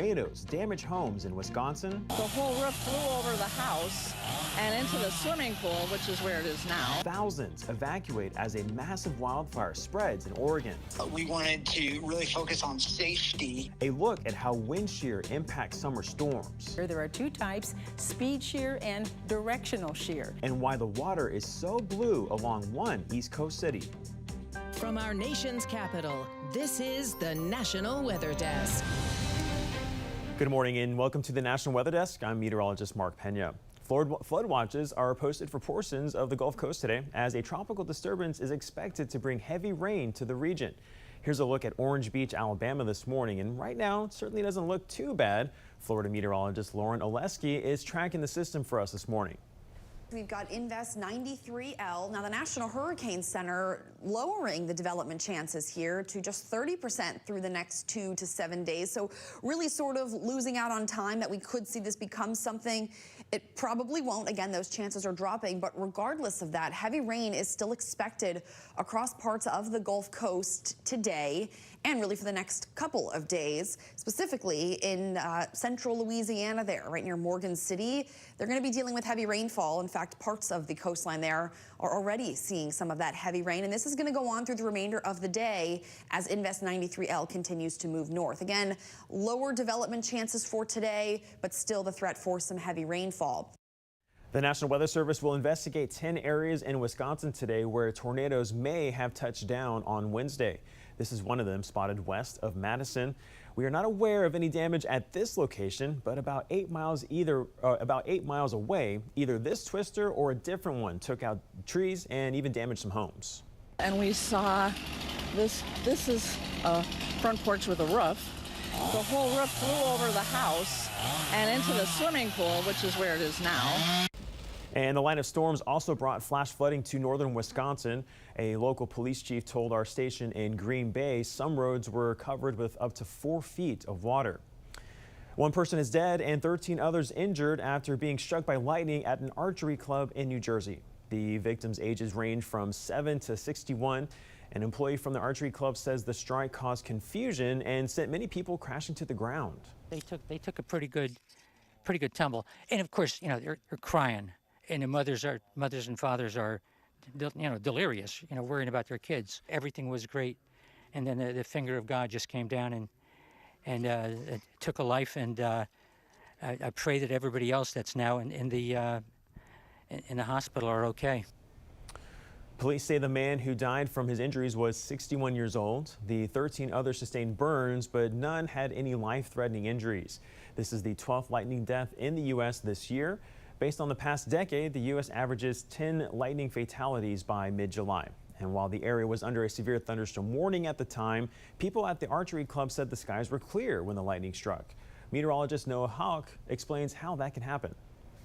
tornadoes damage homes in Wisconsin. The whole roof flew over the house and into the swimming pool, which is where it is now. Thousands evacuate as a massive wildfire spreads in Oregon. We wanted to really focus on safety. A look at how wind shear impacts summer storms. There are two types, speed shear and directional shear. And why the water is so blue along one East Coast city. From our nation's capital, this is the National Weather Desk. Good morning and welcome to the National Weather Desk. I'm meteorologist Mark Pena. Flood watches are posted for portions of the Gulf Coast today as a tropical disturbance is expected to bring heavy rain to the region. Here's a look at Orange Beach, Alabama this morning, and right now it certainly doesn't look too bad. Florida meteorologist Lauren Oleski is tracking the system for us this morning. We've got Invest 93L. Now, the National Hurricane Center lowering the development chances here to just 30% through the next 2 to 7 days. So really sort of losing out on time that we could see this become something. It probably won't. Again, those chances are dropping. But regardless of that, heavy rain is still expected across parts of the Gulf Coast today and really for the next couple of days, specifically in central Louisiana there, right near Morgan City. They're going to be dealing with heavy rainfall. In fact, parts of the coastline there are already seeing some of that heavy rain, and this is going to go on through the remainder of the day as Invest 93L continues to move north. Again, lower development chances for today, but still the threat for some heavy rainfall. The National Weather Service will investigate 10 areas in Wisconsin today where tornadoes may have touched down on Wednesday. This is one of them, spotted west of Madison. We are not aware of any damage at this location, but about 8 miles away, either this twister or a different one took out trees and even damaged some homes. And we saw this is a front porch with a roof. The whole roof flew over the house and into the swimming pool, which is where it is now. And the line of storms also brought flash flooding to northern Wisconsin. A local police chief told our station in Green Bay some roads were covered with up to 4 feet of water. One person is dead and 13 others injured after being struck by lightning at an archery club in New Jersey. The victims' ages range from 7 to 61. An employee from the archery club says the strike caused confusion and sent many people crashing to the ground. They took a pretty good tumble, and of course, they're crying. And the mothers and fathers are, delirious, worrying about their kids. Everything was great, and then the finger of God just came down and took a life. And I pray that everybody else that's now in the hospital are okay. Police say the man who died from his injuries was 61 years old. The 13 others sustained burns, but none had any life-threatening injuries. This is the 12th lightning death in the U.S. this year. Based on the past decade, the U.S. averages 10 lightning fatalities by mid-July. And while the area was under a severe thunderstorm warning at the time, people at the archery club said the skies were clear when the lightning struck. Meteorologist Noah Hawk explains how that can happen.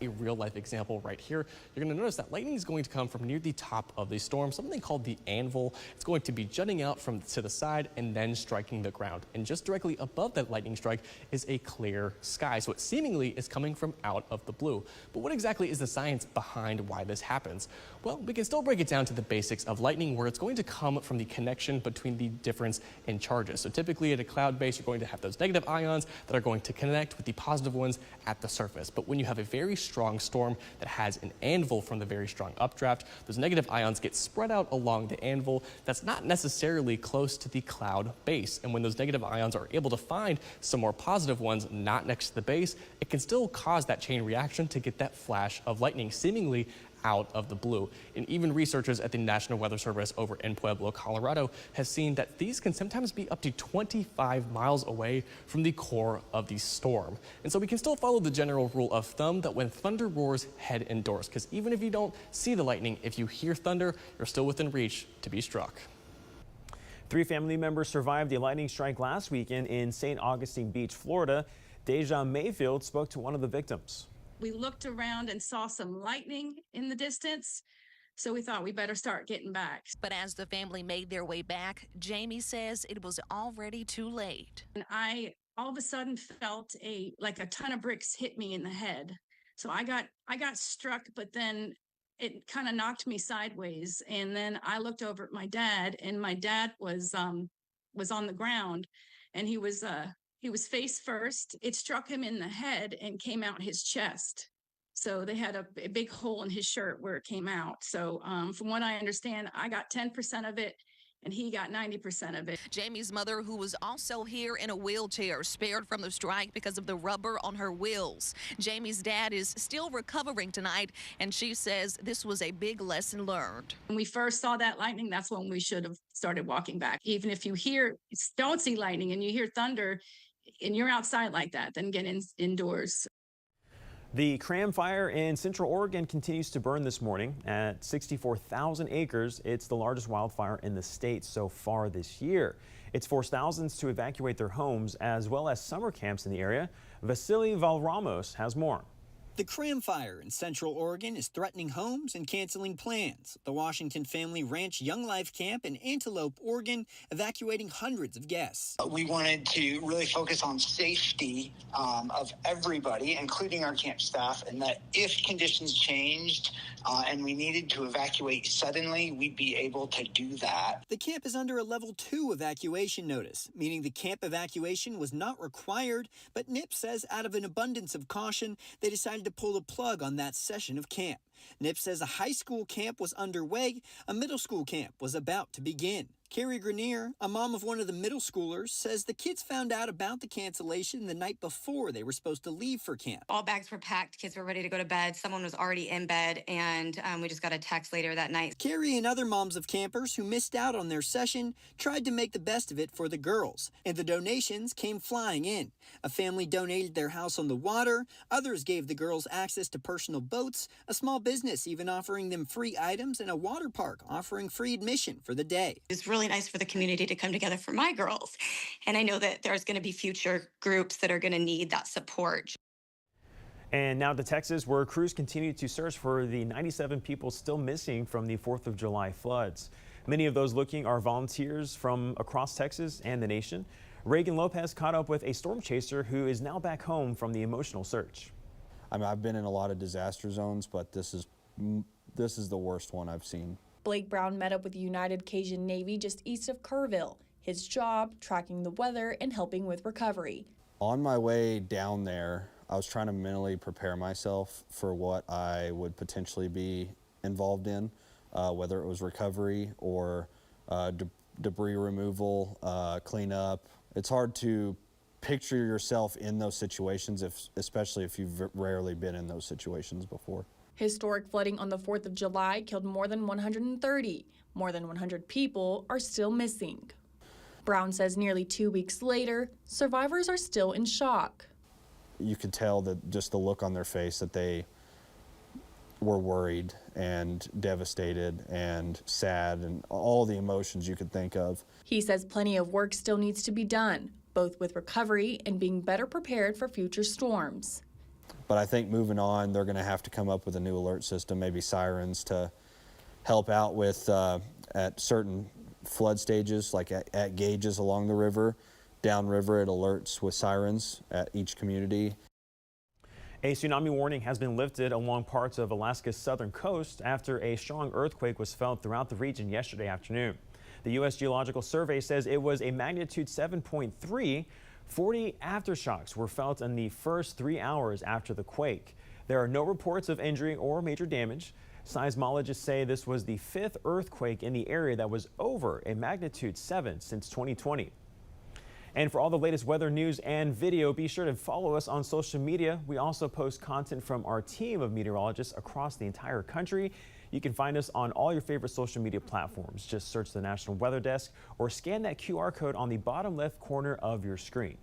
A real-life example right here. You're going to notice that lightning is going to come from near the top of the storm, something called the anvil. It's going to be jutting out to the side and then striking the ground. And just directly above that lightning strike is a clear sky. So it seemingly is coming from out of the blue. But what exactly is the science behind why this happens? Well, we can still break it down to the basics of lightning, where it's going to come from the connection between the difference in charges. So typically at a cloud base, you're going to have those negative ions that are going to connect with the positive ones at the surface. But when you have a very strong storm that has an anvil from the very strong updraft, those negative ions get spread out along the anvil that's not necessarily close to the cloud base. And when those negative ions are able to find some more positive ones not next to the base, it can still cause that chain reaction to get that flash of lightning seemingly out of the blue. And even researchers at the National Weather Service over in Pueblo, Colorado, have seen that these can sometimes be up to 25 miles away from the core of the storm. And so we can still follow the general rule of thumb that when thunder roars, head indoors, because even if you don't see the lightning, if you hear thunder, you're still within reach to be struck. 3 family members survived a lightning strike last weekend in St. Augustine Beach, Florida. Deja Mayfield spoke to one of the victims. We looked around and saw some lightning in the distance, so we thought we better start getting back. But as the family made their way back, Jamie says it was already too late. And I all of a sudden felt like a ton of bricks hit me in the head. So I got struck, but then it kind of knocked me sideways. And then I looked over at my dad, and my dad was on the ground, and he was He was face first. It struck him in the head and came out his chest. So they had a big hole in his shirt where it came out. So from what I understand, I got 10% of it and he got 90% of it. Jamie's mother, who was also here in a wheelchair, spared from the strike because of the rubber on her wheels. Jamie's dad is still recovering tonight, and she says this was a big lesson learned. When we first saw that lightning, that's when we should have started walking back. Even if you don't see lightning and you hear thunder and you're outside like that, then get indoors. The Cram Fire in Central Oregon continues to burn this morning at 64,000 acres. It's the largest wildfire in the state so far this year. It's forced thousands to evacuate their homes as well as summer camps in the area. Vasily Valramos has more. The Cram Fire in Central Oregon is threatening homes and canceling plans. The Washington Family Ranch Young Life Camp in Antelope, Oregon, evacuating hundreds of guests. We wanted to really focus on safety of everybody, including our camp staff, and that if conditions changed and we needed to evacuate suddenly, we'd be able to do that. The camp is under a level 2 evacuation notice, meaning the camp evacuation was not required, but NIPS says out of an abundance of caution, they decided to pull the plug on that session of camp. NIPS says a high school camp was underway, a middle school camp was about to begin. Carrie Grenier, a mom of one of the middle schoolers, says the kids found out about the cancellation the night before they were supposed to leave for camp. All bags were packed, kids were ready to go to bed, someone was already in bed, and we just got a text later that night. Carrie and other moms of campers who missed out on their session tried to make the best of it for the girls, and the donations came flying in. A family donated their house on the water, others gave the girls access to personal boats, a small business even offering them free items, and a water park offering free admission for the day. It's really nice for the community to come together for my girls, and I know that there's going to be future groups that are going to need that support. And now to Texas, where crews continue to search for the 97 people still missing from the 4th of July floods. Many of those looking are volunteers from across Texas and the nation. Reagan Lopez caught up with a storm chaser who is now back home from the emotional search. I mean, I've been in a lot of disaster zones, but this is the worst one I've seen. Blake Brown met up with the United Cajun Navy just east of Kerrville. His job, tracking the weather and helping with recovery. On my way down there, I was trying to mentally prepare myself for what I would potentially be involved in, whether it was recovery or debris removal, cleanup. It's hard to picture yourself in those situations, especially if you've rarely been in those situations before. Historic flooding on the 4th of July killed more than 130. More than 100 people are still missing. Brown says nearly 2 weeks later, survivors are still in shock. You could tell that just the look on their face that they were worried and devastated and sad and all the emotions you could think of. He says plenty of work still needs to be done, both with recovery and being better prepared for future storms. But I think moving on, they're going to have to come up with a new alert system, maybe sirens to help out with at certain flood stages, like at gauges along the river. Downriver, it alerts with sirens at each community. A tsunami warning has been lifted along parts of Alaska's southern coast after a strong earthquake was felt throughout the region yesterday afternoon. The U.S. Geological Survey says it was a magnitude 7.3. 40 aftershocks were felt in the first 3 hours after the quake. There are no reports of injury or major damage. Seismologists say this was the 5th earthquake in the area that was over a magnitude 7 since 2020. And for all the latest weather news and video, be sure to follow us on social media. We also post content from our team of meteorologists across the entire country. You can find us on all your favorite social media platforms. Just search the National Weather Desk or scan that QR code on the bottom left corner of your screen.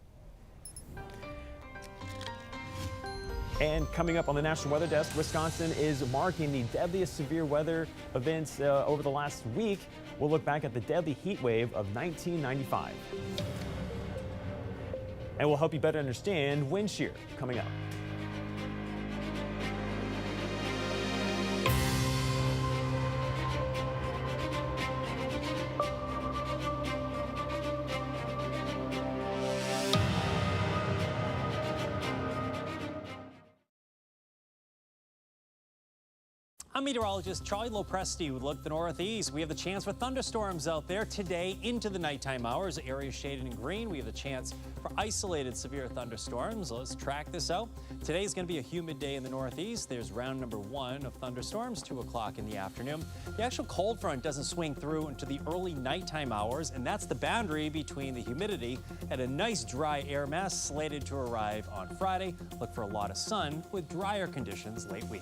And coming up on the National Weather Desk, Wisconsin is marking the deadliest severe weather events over the last week. We'll look back at the deadly heat wave of 1995. And we'll help you better understand wind shear coming up. I'm meteorologist Charlie Lopresti with Look at the Northeast. We have the chance for thunderstorms out there today into the nighttime hours. Areas shaded in green. We have the chance for isolated severe thunderstorms. Let's track this out. Today is going to be a humid day in the Northeast. There's round number 1 of thunderstorms, 2 o'clock in the afternoon. The actual cold front doesn't swing through into the early nighttime hours, and that's the boundary between the humidity and a nice dry air mass slated to arrive on Friday. Look for a lot of sun with drier conditions late week.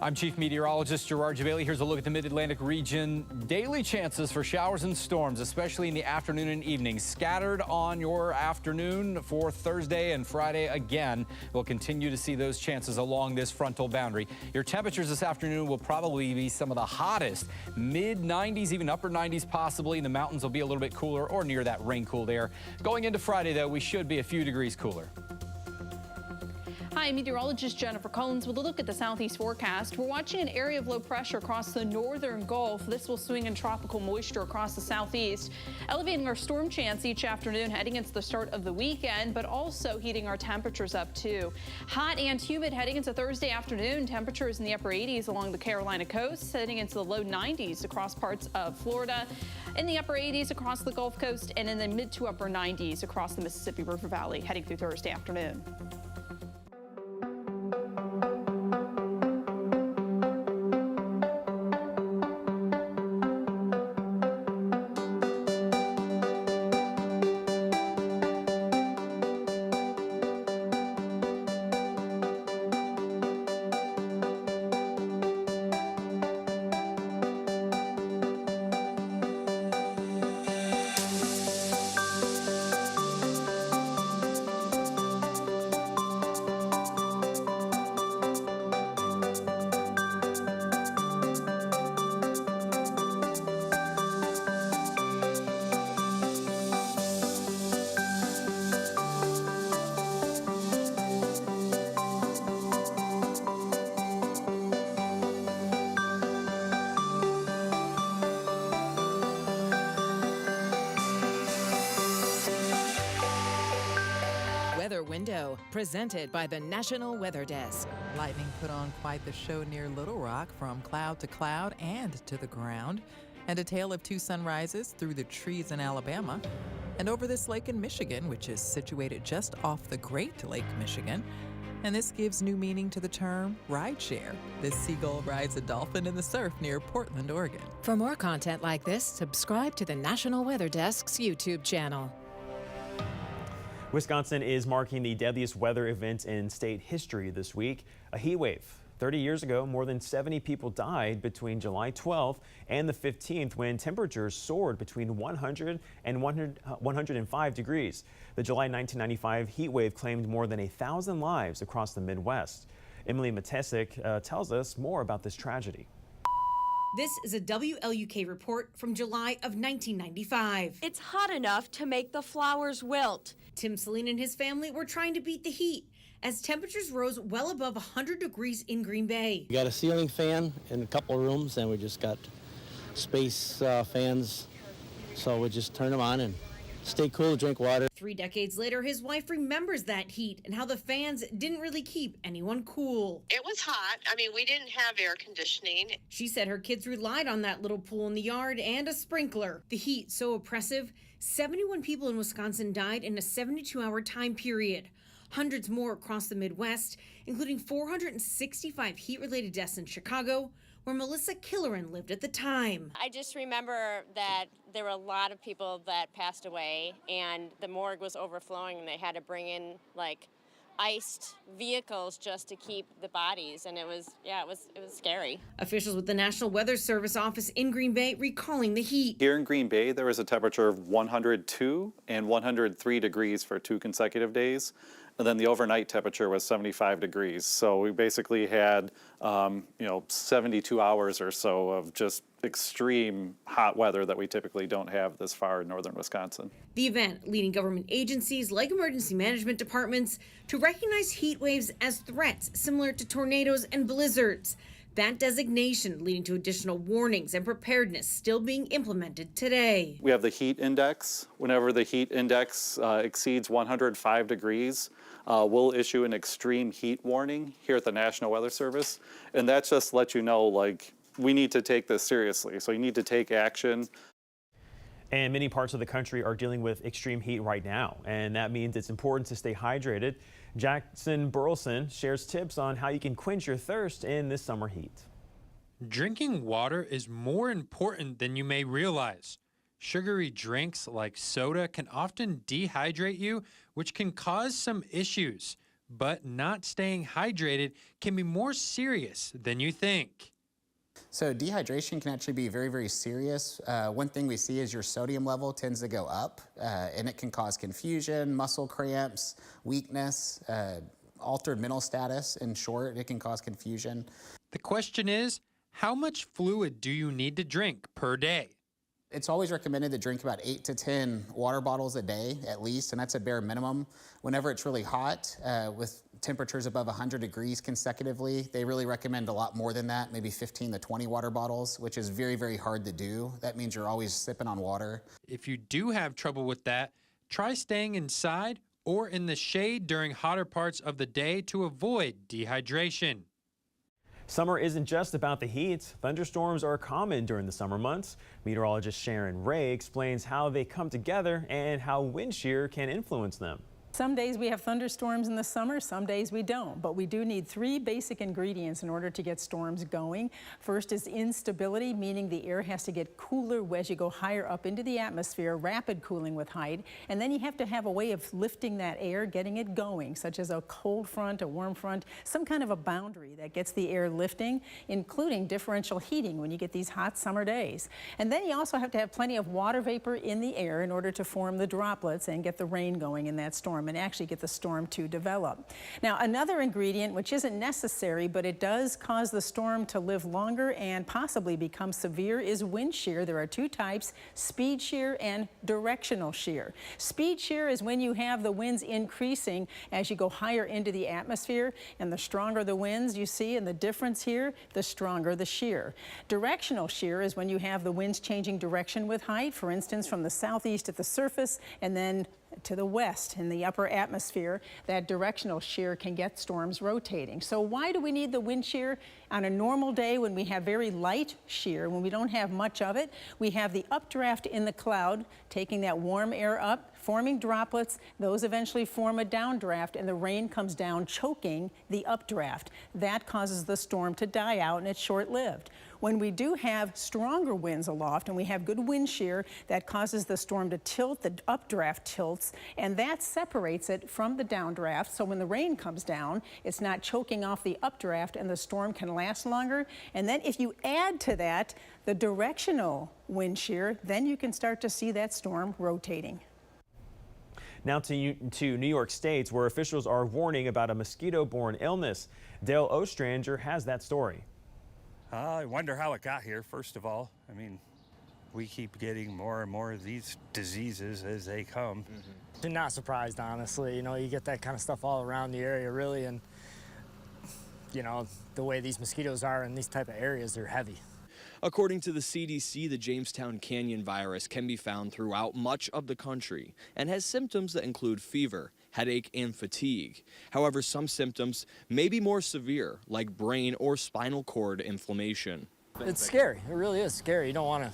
I'm Chief Meteorologist Gerard Javali. Here's a look at the Mid-Atlantic region. Daily chances for showers and storms, especially in the afternoon and evening. Scattered on your afternoon for Thursday and Friday again. We'll continue to see those chances along this frontal boundary. Your temperatures this afternoon will probably be some of the hottest. Mid-90s, even upper 90s possibly. The mountains will be a little bit cooler or near that rain-cooled air. Going into Friday, though, we should be a few degrees cooler. Hi, meteorologist Jennifer Collins with a look at the southeast forecast. We're watching an area of low pressure across the northern Gulf. This will swing in tropical moisture across the southeast, elevating our storm chance each afternoon heading into the start of the weekend, but also heating our temperatures up too. Hot and humid heading into Thursday afternoon. Temperatures in the upper 80s along the Carolina coast, heading into the low 90s across parts of Florida, in the upper 80s across the Gulf Coast, and in the mid to upper 90s across the Mississippi River Valley heading through Thursday afternoon. Window, presented by the National Weather Desk. Lightning put on quite the show near Little Rock, from cloud to cloud and to the ground, and a tale of 2 sunrises through the trees in Alabama, and over this lake in Michigan, which is situated just off the Great Lake, Michigan. And this gives new meaning to the term rideshare. This seagull rides a dolphin in the surf near Portland, Oregon. For more content like this, subscribe to the National Weather Desk's YouTube channel. Wisconsin is marking the deadliest weather event in state history this week, a heat wave. 30 years ago, more than 70 people died between July 12th and the 15th when temperatures soared between 100 and 105 degrees. The July 1995 heat wave claimed more than 1,000 lives across the Midwest. Emily Matesic tells us more about this tragedy. This is a WLUK report from July of 1995. It's hot enough to make the flowers wilt. Tim Saline and his family were trying to beat the heat as temperatures rose well above 100 degrees in Green Bay. We got a ceiling fan in a couple of rooms, and we just got space fans, so we just turn them on and stay cool, drink water. 3 decades later, his wife remembers that heat and how the fans didn't really keep anyone cool. It was hot. I mean, we didn't have air conditioning. She said her kids relied on that little pool in the yard and a sprinkler. The heat so oppressive, 71 people in Wisconsin died in a 72-hour time period. Hundreds more across the Midwest, including 465 heat-related deaths in Chicago, where Melissa Killeran lived at the time. I just remember that there were a lot of people that passed away, and the morgue was overflowing, and they had to bring in like iced vehicles just to keep the bodies, and it was scary. Officials with the National Weather Service office in Green Bay recalling the heat. Here in Green Bay, there was a temperature of 102 and 103 degrees for 2 consecutive days. And then the overnight temperature was 75 degrees. So we basically had, 72 hours or so of just extreme hot weather that we typically don't have this far in northern Wisconsin. The event leading government agencies like emergency management departments to recognize heat waves as threats similar to tornadoes and blizzards. That designation leading to additional warnings and preparedness still being implemented today. We have the heat index. Whenever the heat index exceeds 105 degrees, we'll issue an extreme heat warning here at the National Weather Service. And that just lets you know, like, we need to take this seriously. So you need to take action. And many parts of the country are dealing with extreme heat right now, and that means it's important to stay hydrated. Jackson Burleson shares tips on how you can quench your thirst in this summer heat. Drinking water is more important than you may realize. Sugary drinks like soda can often dehydrate you, which can cause some issues. But not staying hydrated can be more serious than you think. So dehydration can actually be very, very serious. One thing we see is your sodium level tends to go up, and it can cause confusion, muscle cramps, weakness, altered mental status. In short, it can cause confusion. The question is, how much fluid do you need to drink per day? It's always recommended to drink about 8 to 10 water bottles a day at least, and that's a bare minimum. Whenever it's really hot, with temperatures above 100 degrees consecutively, they really recommend a lot more than that, maybe 15 to 20 water bottles, which is very, very hard to do. That means you're always sipping on water. If you do have trouble with that, try staying inside or in the shade during hotter parts of the day to avoid dehydration. Summer isn't just about the heat. Thunderstorms are common during the summer months. Meteorologist Sharon Ray explains how they come together and how wind shear can influence them. Some days we have thunderstorms in the summer, some days we don't, but we do need 3 basic ingredients in order to get storms going. First is instability, meaning the air has to get cooler as you go higher up into the atmosphere, rapid cooling with height, and then you have to have a way of lifting that air, getting it going, such as a cold front, a warm front, some kind of a boundary that gets the air lifting, including differential heating when you get these hot summer days. And then you also have to have plenty of water vapor in the air in order to form the droplets and get the rain going in that storm and actually get the storm to develop. Now, another ingredient, which isn't necessary, but it does cause the storm to live longer and possibly become severe, is wind shear. There are 2 types, speed shear and directional shear. Speed shear is when you have the winds increasing as you go higher into the atmosphere, and the stronger the winds you see, and the difference here, the stronger the shear. Directional shear is when you have the winds changing direction with height, for instance, from the southeast at the surface and then to the west in the upper atmosphere. That directional shear can get storms rotating. So why do we need the wind shear? On a normal day when we have very light shear, when we don't have much of it, we have the updraft in the cloud taking that warm air up, forming droplets. Those eventually form a downdraft, and the rain comes down choking the updraft. That causes the storm to die out, and it's short-lived. When we do have stronger winds aloft and we have good wind shear, that causes the storm to tilt, the updraft tilts, and that separates it from the downdraft. So when the rain comes down, it's not choking off the updraft and the storm can last longer. And then if you add to that the directional wind shear, then you can start to see that storm rotating. Now to New York State, where officials are warning about a mosquito-borne illness. Dale Ostrander has that story. I wonder how it got here, first of all. I mean, we keep getting more and more of these diseases as they come. I'm not surprised, honestly. You know, you get that kind of stuff all around the area, really, and, you know, the way these mosquitoes are in these type of areas, they're heavy. According to the CDC, the Jamestown Canyon virus can be found throughout much of the country and has symptoms that include fever, headache, and fatigue. However, some symptoms may be more severe, like brain or spinal cord inflammation. It's scary. It really is scary. You don't want to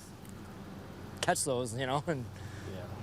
catch those, you know, and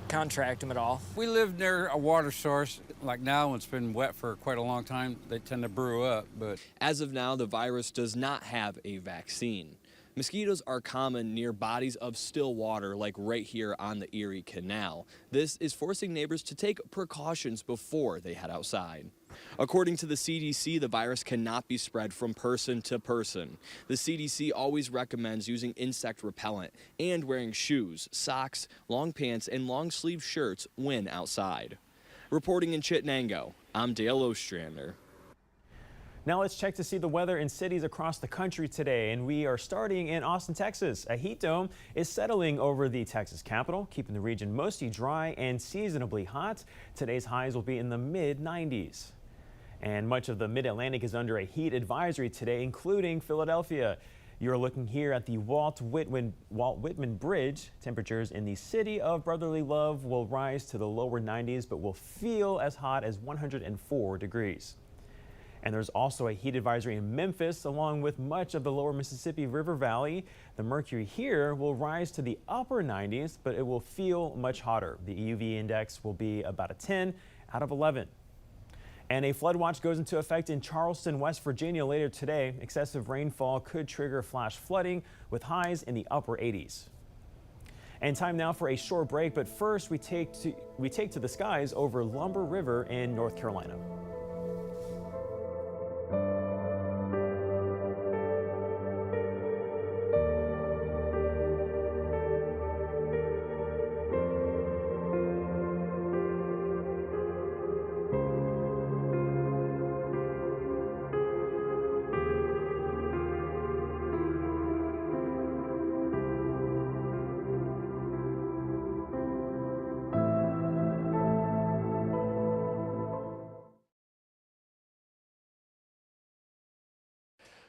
contract them at all. We live near a water source. Like now, when it's been wet for quite a long time, they tend to brew up. But as of now, the virus does not have a vaccine. Mosquitoes are common near bodies of still water, like right here on the Erie Canal. This is forcing neighbors to take precautions before they head outside. According to the CDC, the virus cannot be spread from person to person. The CDC always recommends using insect repellent and wearing shoes, socks, long pants, and long-sleeve shirts when outside. Reporting in Chittenango, I'm Dale Ostrander. Now let's check to see the weather in cities across the country today, and we are starting in Austin, Texas. A heat dome is settling over the Texas capital, keeping the region mostly dry and seasonably hot. Today's highs will be in the mid-90s. And much of the mid-Atlantic is under a heat advisory today, including Philadelphia. You're looking here at the Walt Whitman Bridge. Temperatures in the city of brotherly love will rise to the lower 90s, but will feel as hot as 104 degrees. And there's also a heat advisory in Memphis, along with much of the lower Mississippi River Valley. The mercury here will rise to the upper 90s, but it will feel much hotter. The UV index will be about a 10 out of 11. And a flood watch goes into effect in Charleston, West Virginia later today. Excessive rainfall could trigger flash flooding with highs in the upper 80s. And time now for a short break, but first we take to the skies over Lumber River in North Carolina.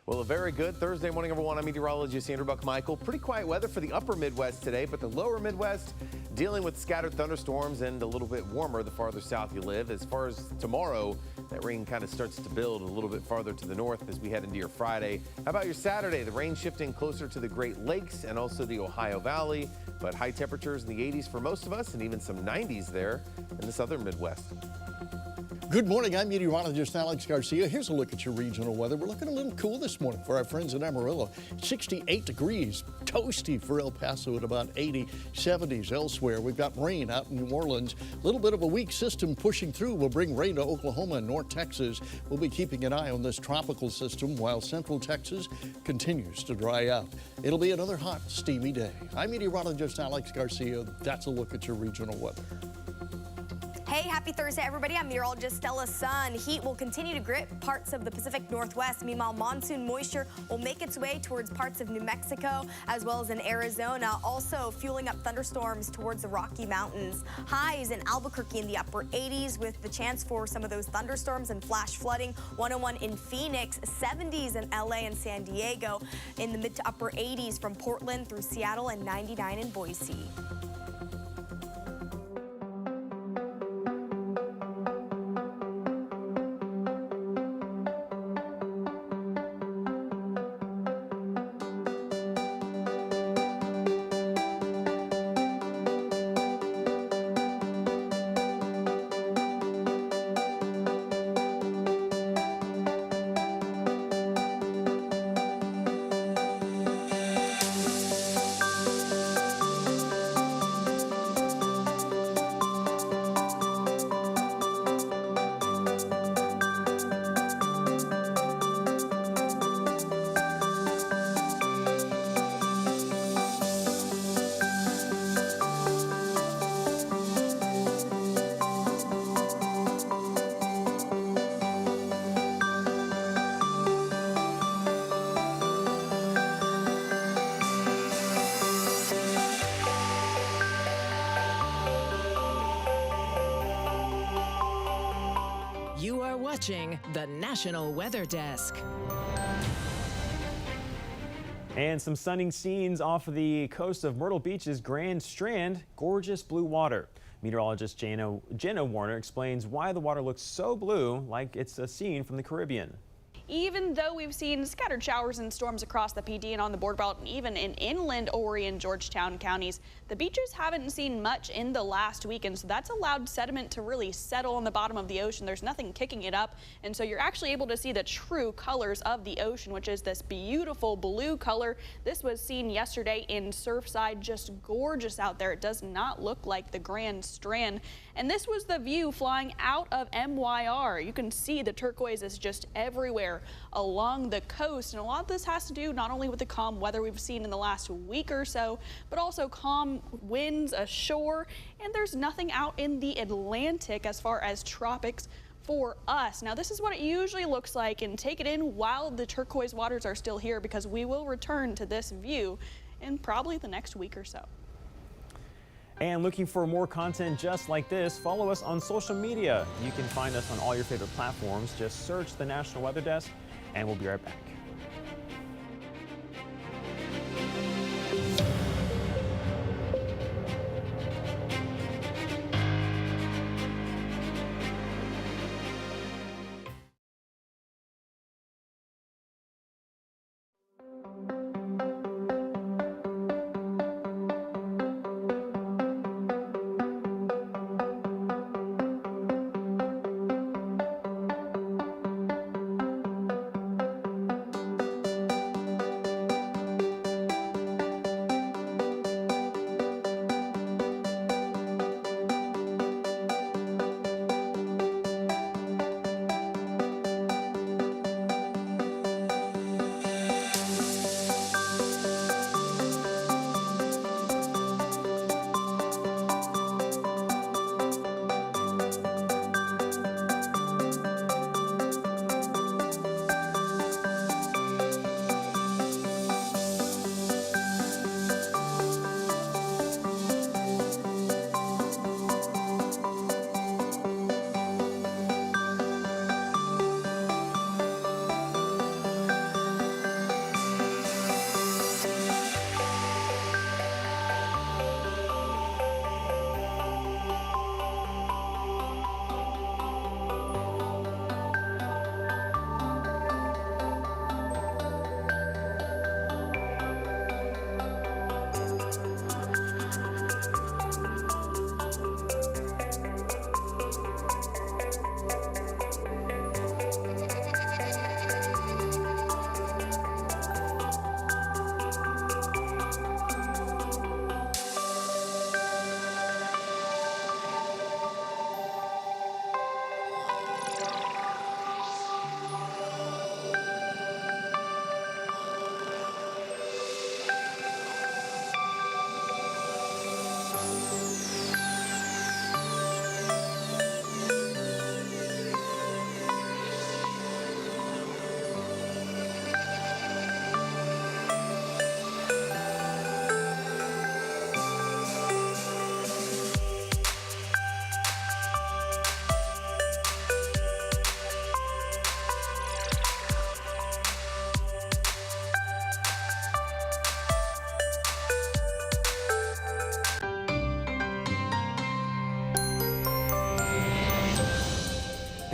Well, a very good Thursday morning, everyone. I'm meteorologist Andrew Buckmichael. Pretty quiet weather for the upper Midwest today, but the lower Midwest dealing with scattered thunderstorms and a little bit warmer the farther south you live. As far as tomorrow, that rain kind of starts to build a little bit farther to the north as we head into your Friday. How about your Saturday? The rain shifting closer to the Great Lakes and also the Ohio Valley, but high temperatures in the 80s for most of us and even some 90s there in the southern Midwest. Good morning, I'm meteorologist Alex Garcia. Here's a look at your regional weather. We're looking a little cool this morning for our friends in Amarillo. 68 degrees, toasty for El Paso at about 80, 70s elsewhere. We've got rain out in New Orleans. A little bit of a weak system pushing through will bring rain to Oklahoma and North Texas. We'll be keeping an eye on this tropical system while central Texas continues to dry out. It'll be another hot, steamy day. I'm meteorologist Alex Garcia. That's a look at your regional weather. Hey, happy Thursday, everybody. I'm meteorologist Stella Sun. Heat will continue to grip parts of the Pacific Northwest. Meanwhile, monsoon moisture will make its way towards parts of New Mexico as well as in Arizona, also fueling up thunderstorms towards the Rocky Mountains. Highs in Albuquerque in the upper 80s with the chance for some of those thunderstorms and flash flooding. 101 in Phoenix, 70s in LA and San Diego, in the mid to upper 80s from Portland through Seattle, and 99 in Boise. You are watching the National Weather Desk. And some stunning scenes off of the coast of Myrtle Beach's Grand Strand. Gorgeous blue water. Meteorologist Jenna Warner explains why the water looks so blue, like it's a scene from the Caribbean. Even though we've seen scattered showers and storms across the PD and on the board belt and even in inland Horry and Georgetown counties, the beaches haven't seen much in the last week, and so that's allowed sediment to really settle on the bottom of the ocean. There's nothing kicking it up, and so you're actually able to see the true colors of the ocean, which is this beautiful blue color. This was seen yesterday in Surfside, just gorgeous out there. It does not look like the Grand Strand. And this was the view flying out of MYR. You can see the turquoise is just everywhere along the coast. And a lot of this has to do not only with the calm weather we've seen in the last week or so, but also calm winds ashore. And there's nothing out in the Atlantic as far as tropics for us. Now, this is what it usually looks like, and take it in while the turquoise waters are still here, because we will return to this view in probably the next week or so. And looking for more content just like this, follow us on social media. You can find us on all your favorite platforms. Just search the National Weather Desk, and we'll be right back.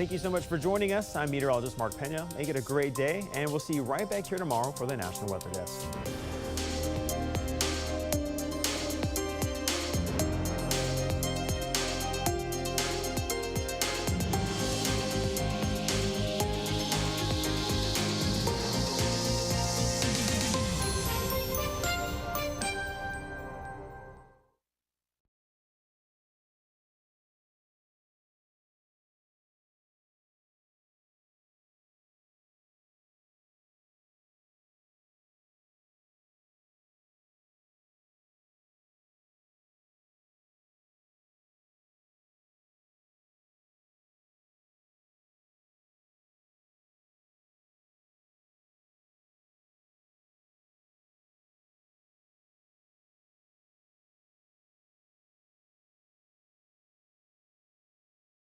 Thank you so much for joining us. I'm meteorologist Mark Pena. Make it a great day, and we'll see you right back here tomorrow for the National Weather Desk.